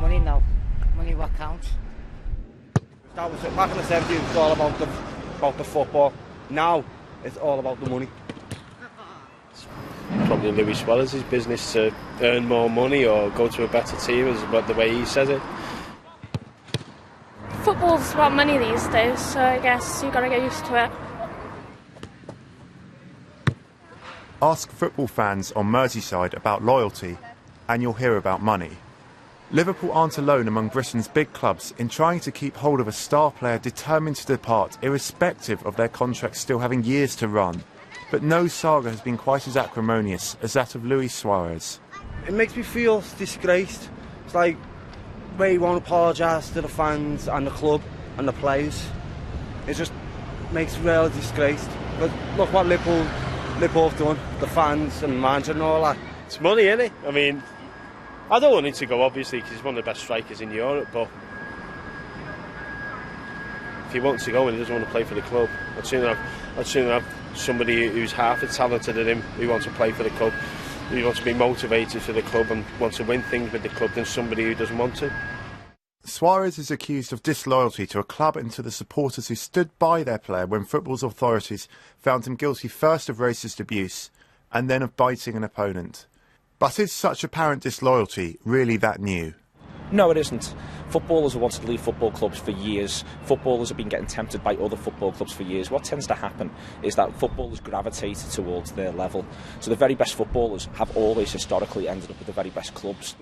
money now. Money what counts. That was it. Back in the 70s, it was all about the football. Now, it's all about the money. Probably Luis Suarez's business to earn more money or go to a better team, is about the way he says it. Football's about money these days, so I guess you've got to get used to it. Ask football fans on Merseyside about loyalty, and you'll hear about money. Liverpool aren't alone among Britain's big clubs in trying to keep hold of a star player determined to depart, irrespective of their contracts still having years to run. But no saga has been quite as acrimonious as that of Luis Suarez. It makes me feel disgraced. It's like where he won't apologise to the fans and the club and the players. It just makes me really disgraced. But look what Liverpool have done, the fans and the manager and all that. It's money, innit? I mean, I don't want him to go, obviously, because he's one of the best strikers in Europe, but if he wants to go and he doesn't want to play for the club, I'd sooner have somebody who's half as talented as him, who wants to play for the club, who wants to be motivated for the club and wants to win things with the club, than somebody who doesn't want to. Suarez is accused of disloyalty to a club and to the supporters who stood by their player when football's authorities found him guilty first of racist abuse and then of biting an opponent. But is such apparent disloyalty really that new? No, it isn't. Footballers have wanted to leave football clubs for years. Footballers have been getting tempted by other football clubs for years. What tends to happen is that footballers gravitate towards their level. So the very best footballers have always historically ended up with the very best clubs.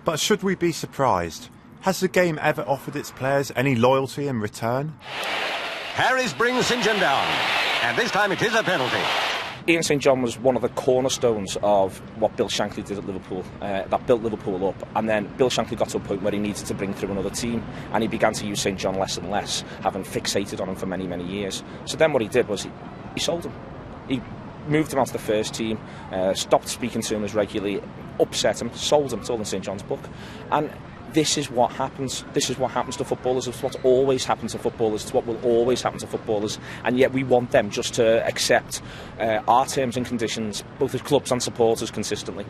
But should we be surprised? Has the game ever offered its players any loyalty in return? Harris brings St John down, and this time it is a penalty. Ian St John was one of the cornerstones of what Bill Shankly did at Liverpool, that built Liverpool up, and then Bill Shankly got to a point where he needed to bring through another team, and he began to use St John less and less, having fixated on him for many, many years. So then what he did was he sold him. He moved him onto the first team, stopped speaking to him as regularly, upset him, sold him, it's all in St John's book. And this is what happens. This is what happens to footballers. It's what's always happened to footballers. It's what will always happen to footballers. And yet we want them just to accept our terms and conditions, both as clubs and supporters, consistently.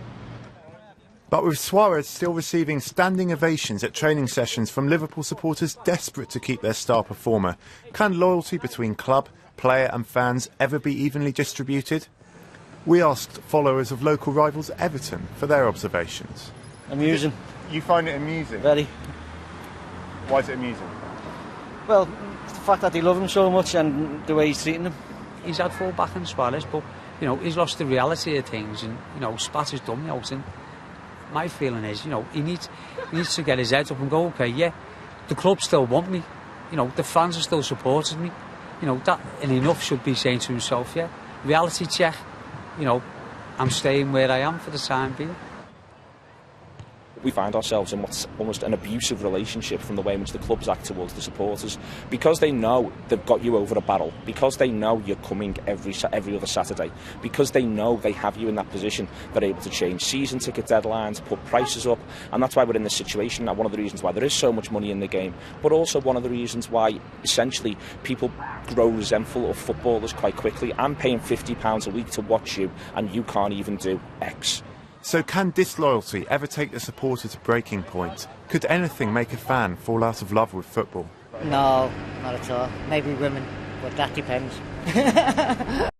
But with Suarez still receiving standing ovations at training sessions from Liverpool supporters desperate to keep their star performer, can loyalty between club, player and fans ever be evenly distributed? We asked followers of local rivals Everton for their observations. Amusing. You find it amusing? Very. Why is it amusing? Well, the fact that they love him so much and the way he's treating them. He's had full back in Suarez, but he's lost the reality of things, and Spat has done me out. And my feeling is, he needs to get his head up and go, okay, yeah, the club still want me, the fans are still supporting me, that, and enough should be saying to himself, yeah, reality check, I'm staying where I am for the time being. We find ourselves in what's almost an abusive relationship from the way in which the clubs act towards the supporters, because they know they've got you over a barrel, because they know you're coming every other Saturday, because they know they have you in that position. They're able to change season ticket deadlines, put prices up, and that's why we're in this situation. And one of the reasons why there is so much money in the game, but also one of the reasons why essentially people grow resentful of footballers quite quickly. I'm paying £50 a week to watch you, and you can't even do X. So can disloyalty ever take the supporter to breaking point? Could anything make a fan fall out of love with football? No, not at all. Maybe women, but that depends.